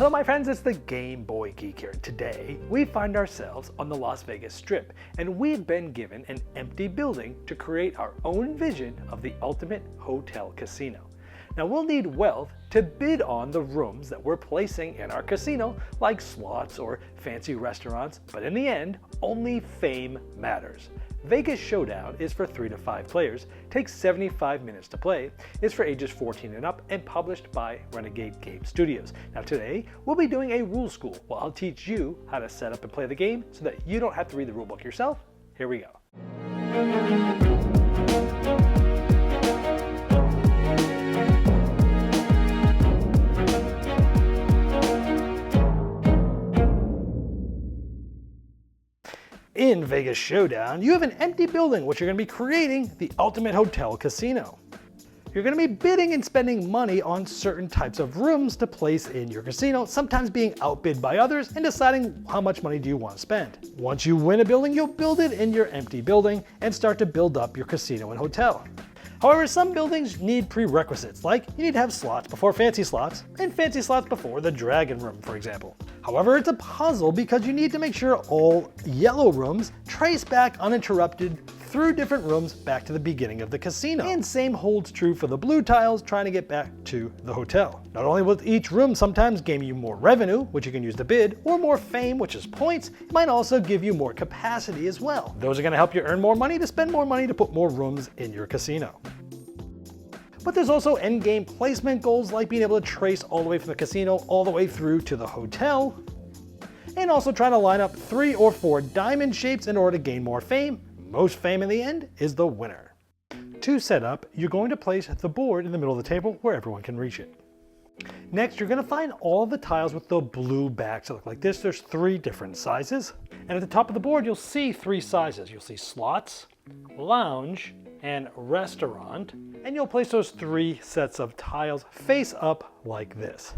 Hello my friends, it's the Game Boy Geek here. Today, we find ourselves on the Las Vegas Strip, and we've been given an empty building to create our own vision of the ultimate hotel casino. Now we'll need wealth to bid on the rooms that we're placing in our casino, like slots or fancy restaurants, but in the end, only fame matters. Vegas Showdown is for 3 to 5 players, takes 75 minutes to play, is for ages 14 and up, and published by Renegade Game Studios. Now today, we'll be doing a rule school where I'll teach you how to set up and play the game so that you don't have to read the rulebook yourself. Here we go. In Vegas Showdown, you have an empty building which you're going to be creating the ultimate hotel casino. You're going to be bidding and spending money on certain types of rooms to place in your casino, sometimes being outbid by others and deciding how much money do you want to spend. Once you win a building, you'll build it in your empty building and start to build up your casino and hotel. However, some buildings need prerequisites, like you need to have slots before fancy slots, and fancy slots before the dragon room, for example. However, it's a puzzle because you need to make sure all yellow rooms trace back uninterrupted through different rooms back to the beginning of the casino. And same holds true for the blue tiles trying to get back to the hotel. Not only will each room sometimes gain you more revenue, which you can use to bid, or more fame, which is points, it might also give you more capacity as well. Those are going to help you earn more money to spend more money to put more rooms in your casino. But there's also endgame placement goals like being able to trace all the way from the casino all the way through to the hotel, and also trying to line up 3 or 4 diamond shapes in order to gain more fame. Most fame in the end is the winner. To set up, you're going to place the board in the middle of the table where everyone can reach it. Next, you're going to find all of the tiles with the blue backs that look like this. There's 3 different sizes, and at the top of the board you'll see 3 sizes. You'll see slots, lounge, and restaurant, and you'll place those 3 sets of tiles face up like this.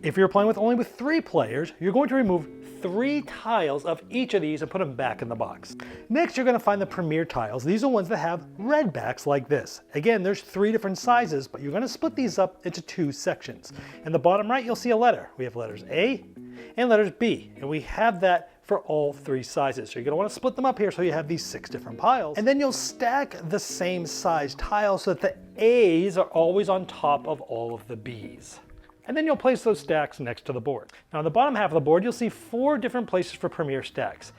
If you're playing only with 3 players, you're going to remove 3 tiles of each of these and put them back in the box. Next, you're going to find the premier tiles. These are ones that have red backs like this. Again, there's 3 different sizes, but you're going to split these up into 2 sections. In the bottom right, you'll see a letter. We have letters A and letters B, and we have that for all 3 sizes. So you're going to want to split them up here so you have these 6 different piles. And then you'll stack the same size tiles so that the A's are always on top of all of the B's. And then you'll place those stacks next to the board. Now on the bottom half of the board, you'll see 4 different places for premier stacks.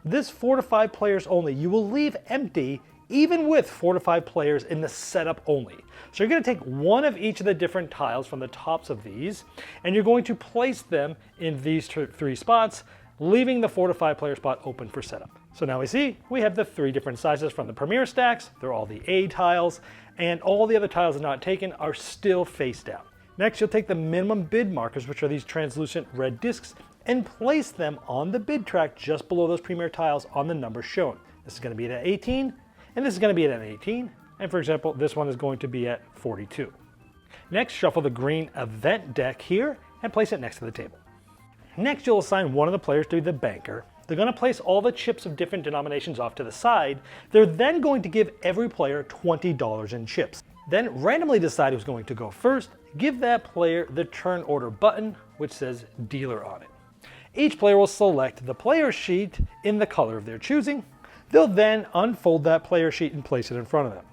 This 4 to 5 players only. You will leave empty even with 4 to 5 players in the setup only. So you're going to take one of each of the different tiles from the tops of these, and you're going to place them in these 3 spots, leaving the 4 to 5 player spot open for setup. So now we have the 3 different sizes from the premier stacks. They're all the A tiles, and all the other tiles that are not taken are still face down. Next, you'll take the minimum bid markers, which are these translucent red discs, and place them on the bid track just below those premier tiles on the numbers shown. This is going to be at 18, and this is going to be at 18, and for example, this one is going to be at 42. Next, shuffle the green event deck here and place it next to the table. Next, you'll assign one of the players to be the banker. They're going to place all the chips of different denominations off to the side. They're then going to give every player $20 in chips. Then randomly decide who's going to go first. Give that player the turn order button, which says dealer on it. Each player will select the player sheet in the color of their choosing. They'll then unfold that player sheet and place it in front of them.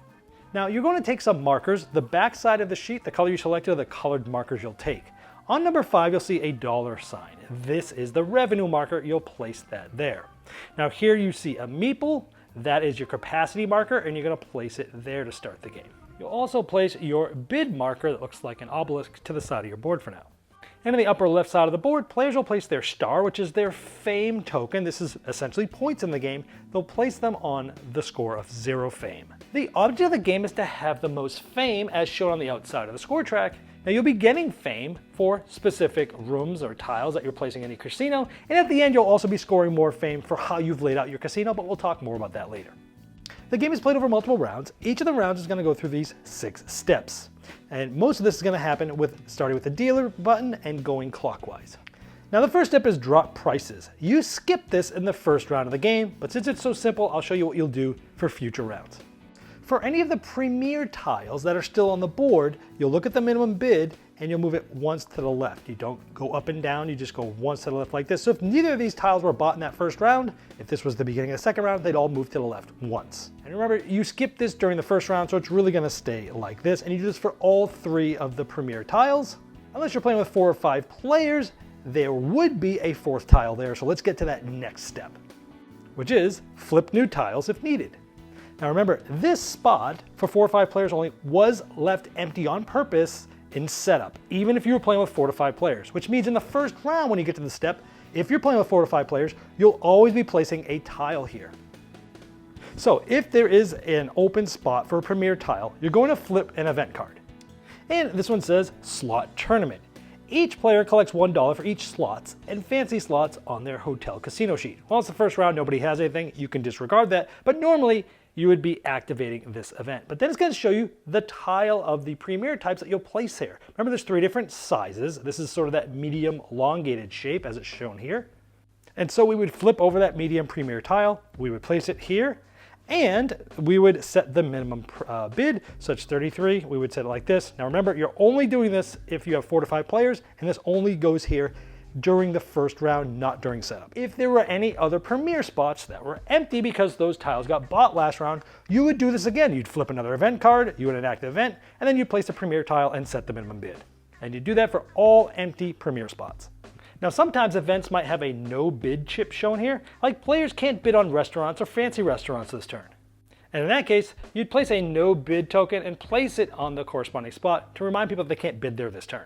Now you're going to take some markers. The back side of the sheet, the color you selected, are the colored markers you'll take. On number 5, you'll see a dollar sign. This is the revenue marker. You'll place that there. Now here you see a meeple. That is your capacity marker, and you're going to place it there to start the game. You'll also place your bid marker that looks like an obelisk to the side of your board for now. And in the upper left side of the board, players will place their star, which is their fame token. This is essentially points in the game. They'll place them on the score of 0 fame. The object of the game is to have the most fame as shown on the outside of the score track. Now you'll be getting fame for specific rooms or tiles that you're placing in your casino, and at the end you'll also be scoring more fame for how you've laid out your casino, but we'll talk more about that later. The game is played over multiple rounds. Each of the rounds is going to go through these 6 steps. And most of this is going to happen starting with the dealer button and going clockwise. Now the first step is drop prices. You skip this in the first round of the game, but since it's so simple, I'll show you what you'll do for future rounds. For any of the premier tiles that are still on the board, you'll look at the minimum bid and you'll move it once to the left. You don't go up and down, you just go once to the left like this. So if neither of these tiles were bought in that first round, if this was the beginning of the second round, they'd all move to the left once. And remember, you skip this during the first round, so it's really gonna stay like this. And you do this for all 3 of the premier tiles. Unless you're playing with 4 or 5 players, there would be a 4th tile there. So let's get to that next step, which is flip new tiles if needed. Now remember, this spot for 4 or 5 players only was left empty on purpose in setup, even if you were playing with 4 to 5 players, which means in the first round when you get to the step, if you're playing with 4 to 5 players, you'll always be placing a tile here. So if there is an open spot for a premier tile, you're going to flip an event card. And this one says slot tournament. Each player collects $1 for each slots and fancy slots on their hotel casino sheet. Well, it's the first round, nobody has anything, you can disregard that, but normally you would be activating this event. But then it's going to show you the tile of the premier types that you'll place here. Remember, there's 3 different sizes. This is sort of that medium elongated shape as it's shown here. And so we would flip over that medium premier tile, we would place it here, and we would set the minimum bid, so it's 33, we would set it like this. Now remember, you're only doing this if you have 4 to 5 players, and this only goes here during the first round, not during setup. If there were any other premier spots that were empty because those tiles got bought last round, you would do this again. You'd flip another event card, you would enact the event, and then you'd place a premier tile and set the minimum bid. And you do that for all empty premier spots. Now sometimes events might have a no bid chip shown here, like players can't bid on restaurants or fancy restaurants this turn. And in that case, you'd place a no bid token and place it on the corresponding spot to remind people that they can't bid there this turn.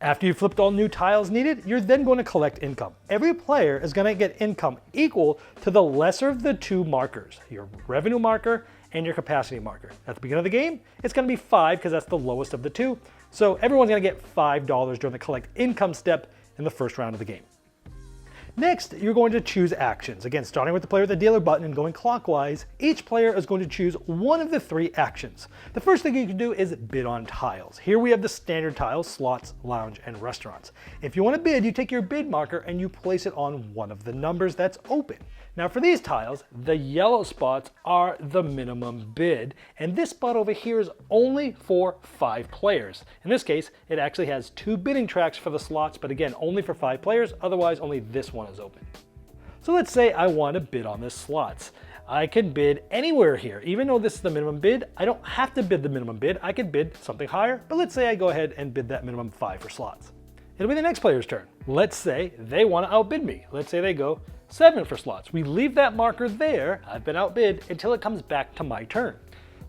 After you've flipped all new tiles needed, you're then going to collect income. Every player is going to get income equal to the lesser of the 2 markers, your revenue marker and your capacity marker. At the beginning of the game, it's going to be 5 because that's the lowest of the 2. So everyone's going to get $5 during the collect income step in the first round of the game. Next, you're going to choose actions. Again, starting with the player with the dealer button and going clockwise, each player is going to choose one of the 3 actions. The first thing you can do is bid on tiles. Here we have the standard tiles, slots, lounge, and restaurants. If you want to bid, you take your bid marker and you place it on one of the numbers that's open. Now for these tiles, the yellow spots are the minimum bid, and this spot over here is only for 5 players. In this case, it actually has 2 bidding tracks for the slots, but again, only for 5 players, otherwise only this one is open. So let's say I want to bid on this slots. I can bid anywhere here. Even though this is the minimum bid, I don't have to bid the minimum bid. I can bid something higher, but let's say I go ahead and bid that minimum 5 for slots. It'll be the next player's turn. Let's say they want to outbid me. Let's say they go 7 for slots. We leave that marker there, I've been outbid, until it comes back to my turn.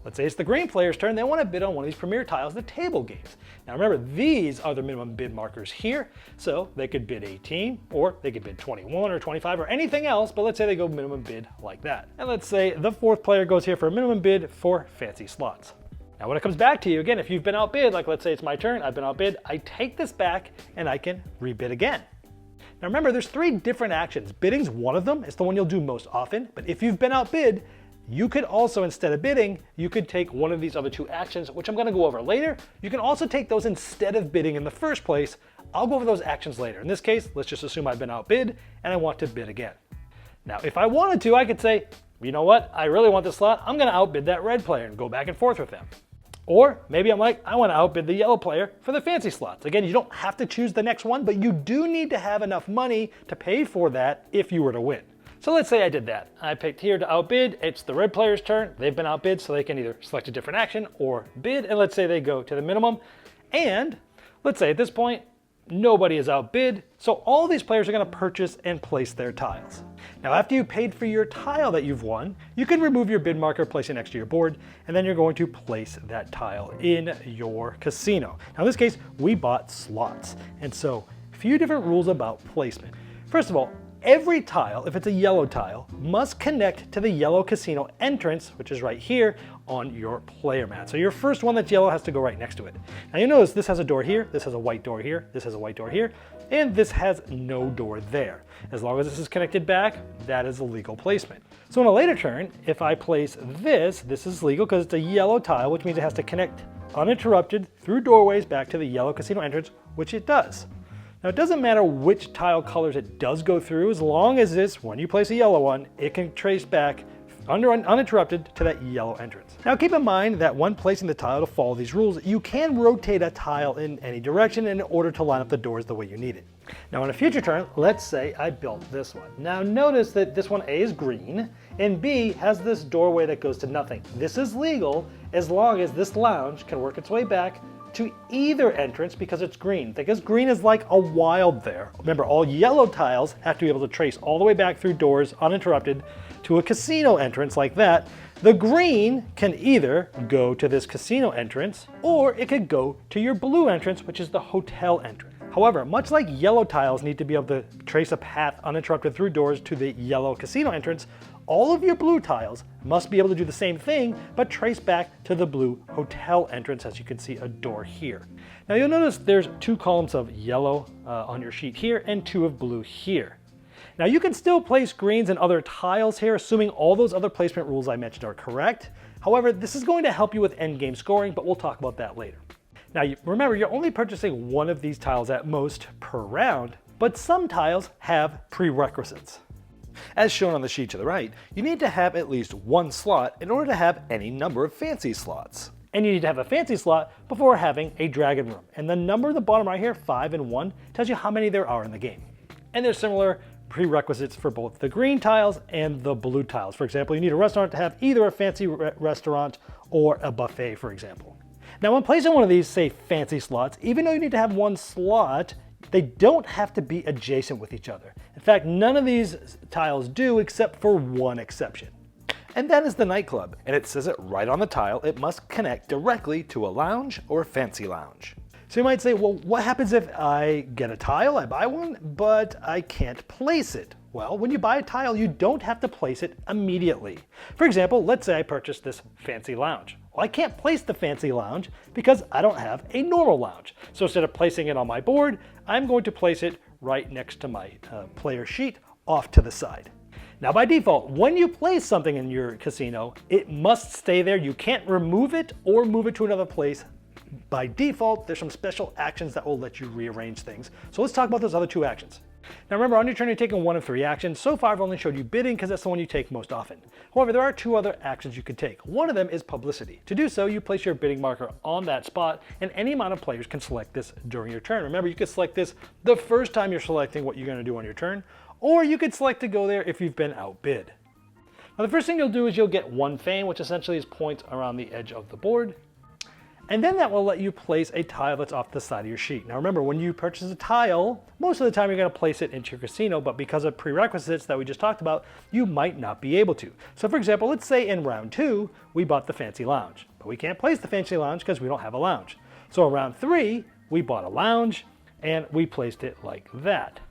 Let's say it's the green player's turn, they want to bid on one of these premier tiles, the table games. Now remember, these are the minimum bid markers here, so they could bid 18, or they could bid 21 or 25 or anything else, but let's say they go minimum bid like that. And let's say the 4th player goes here for a minimum bid for fancy slots. Now when it comes back to you, again, if you've been outbid, like let's say it's my turn, I've been outbid, I take this back and I can rebid again. Now remember, there's 3 different actions. Bidding's one of them, it's the one you'll do most often, but if you've been outbid, you could also, instead of bidding, you could take one of these other 2 actions, which I'm going to go over later. You can also take those instead of bidding in the first place. I'll go over those actions later. In this case, let's just assume I've been outbid and I want to bid again. Now, if I wanted to, I could say, you know what, I really want this slot, I'm going to outbid that red player and go back and forth with them. Or maybe I'm like, I want to outbid the yellow player for the fancy slots. Again, you don't have to choose the next one, but you do need to have enough money to pay for that if you were to win. So let's say I did that. I picked here to outbid. It's the red player's turn. They've been outbid, so they can either select a different action or bid. And let's say they go to the minimum. And let's say at this point, nobody is outbid. So all these players are going to purchase and place their tiles. Now, after you paid for your tile that you've won, you can remove your bid marker, place it next to your board, and then you're going to place that tile in your casino. Now, in this case, we bought slots. And so a few different rules about placement. First of all, every tile, if it's a yellow tile, must connect to the yellow casino entrance, which is right here on your player mat. So your first one that's yellow has to go right next to it. Now you notice this has a door here, this has a white door here, this has a white door here, and this has no door there. As long as this is connected back, that is a legal placement. So in a later turn, if I place this is legal because it's a yellow tile, which means it has to connect uninterrupted through doorways back to the yellow casino entrance, which it does. Now it doesn't matter which tile colors it does go through, as long as this, when you place a yellow one, it can trace back uninterrupted to that yellow entrance. Now keep in mind that when placing the tile to follow these rules, you can rotate a tile in any direction in order to line up the doors the way you need it. Now on a future turn, let's say I built this one. Now notice that this one A is green and B has this doorway that goes to nothing. This is legal as long as this lounge can work its way back to either entrance because it's green. Because green is like a wild there. Remember, all yellow tiles have to be able to trace all the way back through doors uninterrupted to a casino entrance like that. The green can either go to this casino entrance or it could go to your blue entrance, which is the hotel entrance. However, much like yellow tiles need to be able to trace a path uninterrupted through doors to the yellow casino entrance, all of your blue tiles must be able to do the same thing, but trace back to the blue hotel entrance, as you can see a door here. Now you'll notice there's 2 columns of yellow on your sheet here and 2 of blue here. Now you can still place greens and other tiles here, assuming all those other placement rules I mentioned are correct. However, this is going to help you with endgame scoring, but we'll talk about that later. Now remember, you're only purchasing one of these tiles at most per round, but some tiles have prerequisites. As shown on the sheet to the right, you need to have at least 1 slot in order to have any number of fancy slots. And you need to have a fancy slot before having a dragon room. And the number at the bottom right here, 5 and 1, tells you how many there are in the game. And there's similar prerequisites for both the green tiles and the blue tiles. For example, you need a restaurant to have either a fancy restaurant or a buffet, for example. Now when placing one of these, say, fancy slots, even though you need to have 1 slot, they don't have to be adjacent with each other. In fact, none of these tiles do except for one exception. And that is the nightclub, and it says it right on the tile. It must connect directly to a lounge or a fancy lounge. So you might say, well, what happens if I get a tile, I buy one, but I can't place it? Well, when you buy a tile, you don't have to place it immediately. For example, let's say I purchased this fancy lounge. Well, I can't place the fancy lounge because I don't have a normal lounge. So instead of placing it on my board, I'm going to place it right next to my player sheet off to the side. Now by default, when you place something in your casino, it must stay there. You can't remove it or move it to another place. By default, there's some special actions that will let you rearrange things. So let's talk about those other 2 actions. Now remember, on your turn you're taking 1 of 3 actions. So far I've only showed you bidding because that's the one you take most often. However, there are 2 other actions you could take. One of them is publicity. To do so, you place your bidding marker on that spot and any amount of players can select this during your turn. Remember, you could select this the first time you're selecting what you're going to do on your turn, or you could select to go there if you've been outbid. Now the first thing you'll do is you'll get 1 fame, which essentially is points around the edge of the board. And then that will let you place a tile that's off the side of your sheet. Now remember, when you purchase a tile, most of the time you're going to place it into your casino, but because of prerequisites that we just talked about, you might not be able to. So for example, let's say in round 2, we bought the fancy lounge, but we can't place the fancy lounge because we don't have a lounge. So in round 3, we bought a lounge and we placed it like that.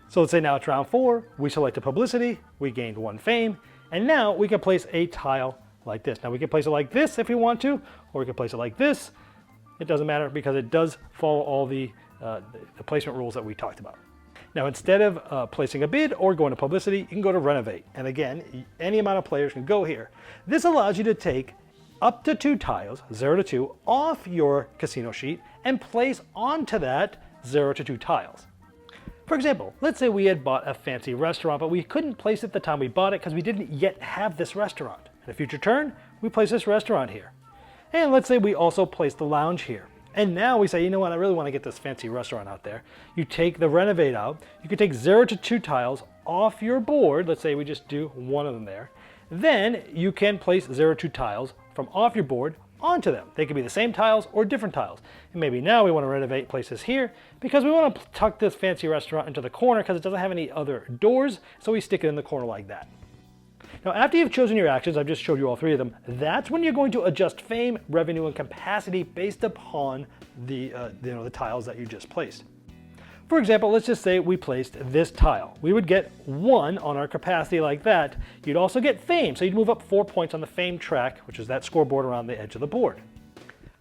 So let's say now it's round 4, we selected publicity, we gained 1 fame, and now we can place a tile like this. Now we can place it like this if we want to, or we can place it like this. It doesn't matter because it does follow all the placement rules that we talked about. Now instead of placing a bid or going to publicity, you can go to renovate. And again, any amount of players can go here. This allows you to take up to 2 tiles, 0 to 2, off your casino sheet and place onto that 0 to 2 tiles. For example, let's say we had bought a fancy restaurant, but we couldn't place it the time we bought it because we didn't yet have this restaurant. In a future turn, we place this restaurant here. And let's say we also place the lounge here. And now we say, you know what, I really want to get this fancy restaurant out there. You take the renovate out. You can take 0 to 2 tiles off your board. Let's say we just do 1 of them there. Then you can place 0 to 2 tiles from off your board onto them. They could be the same tiles or different tiles. And maybe now we want to renovate places here because we want to tuck this fancy restaurant into the corner because it doesn't have any other doors. So we stick it in the corner like that. Now, after you've chosen your actions, I've just showed you all 3 of them, that's when you're going to adjust fame, revenue, and capacity based upon the tiles that you just placed. For example, let's just say we placed this tile. We would get 1 on our capacity like that. You'd also get fame, so you'd move up 4 points on the fame track, which is that scoreboard around the edge of the board.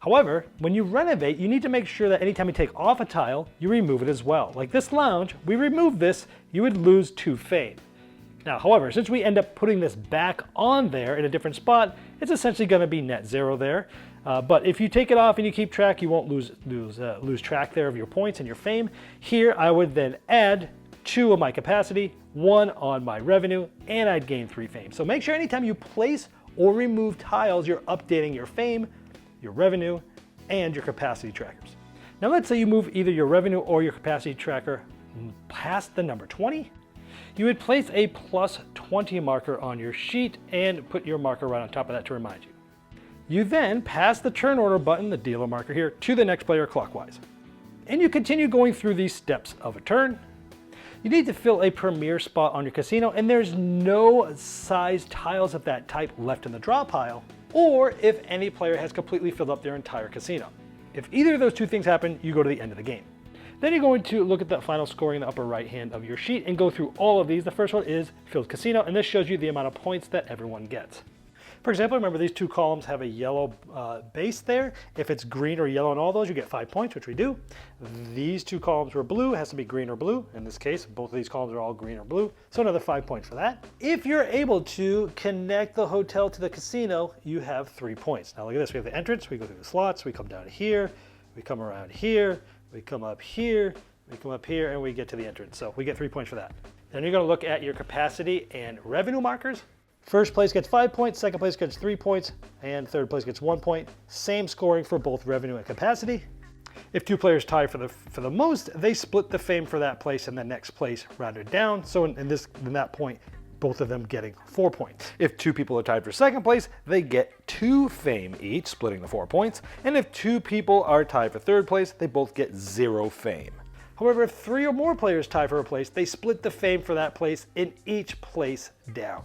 However, when you renovate, you need to make sure that anytime you take off a tile, you remove it as well. Like this lounge, we remove this, you would lose 2 fame. Now, however, since we end up putting this back on there in a different spot, it's essentially going to be net 0 there. But if you take it off and you keep track, you won't lose track there of your points and your fame. Here, I would then add 2 of my capacity, 1 on my revenue, and I'd gain 3 fame. So make sure anytime you place or remove tiles, you're updating your fame, your revenue, and your capacity trackers. Now let's say you move either your revenue or your capacity tracker past the number 20. You would place a plus 20 marker on your sheet and put your marker right on top of that to remind you. You then pass the turn order button, the dealer marker here, to the next player clockwise. And you continue going through these steps of a turn. You need to fill a premier spot on your casino, and there's no size tiles of that type left in the draw pile, or if any player has completely filled up their entire casino. If either of those two things happen, you go to the end of the game. Then you're going to look at the final scoring in the upper right hand of your sheet and go through all of these. The first one is filled casino, and this shows you the amount of points that everyone gets. For example, remember these 2 columns have a yellow base there. If it's green or yellow on all those, you get 5 points, which we do. These 2 columns were blue, it has to be green or blue. In this case, both of these columns are all green or blue, so another 5 points for that. If you're able to connect the hotel to the casino, you have 3 points. Now look at this, we have the entrance, we go through the slots, we come down here, we come around here, we come up here, we come up here, and we get to the entrance. So we get 3 points for that. Then you're gonna look at your capacity and revenue markers. First place gets 5 points, second place gets 3 points, and third place gets 1 point. Same scoring for both revenue and capacity. If 2 players tie for the most, they split the fame for that place and the next place rounded down. So in that point, both of them getting 4 points. If 2 people are tied for second place, they get 2 fame each, splitting the 4 points. And if 2 people are tied for third place, they both get 0 fame. However, if 3 or more players tie for a place, they split the fame for that place in each place down.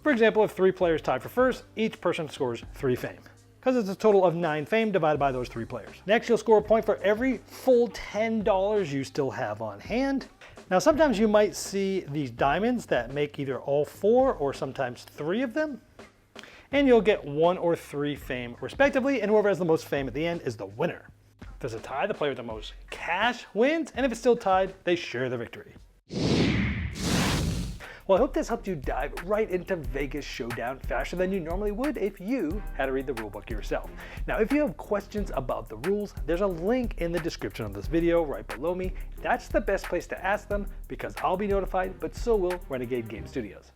For example, if 3 players tie for first, each person scores 3 fame, because it's a total of 9 fame divided by those 3 players. Next, you'll score a point for every full $10 you still have on hand. Now, sometimes you might see these diamonds that make either all 4 or sometimes 3 of them, and you'll get 1 or 3 fame respectively, and whoever has the most fame at the end is the winner. If there's a tie, the player with the most cash wins, and if it's still tied, they share the victory. Well, I hope this helped you dive right into Vegas Showdown faster than you normally would if you had to read the rulebook yourself. Now, if you have questions about the rules, there's a link in the description of this video right below me. That's the best place to ask them because I'll be notified, but so will Renegade Game Studios.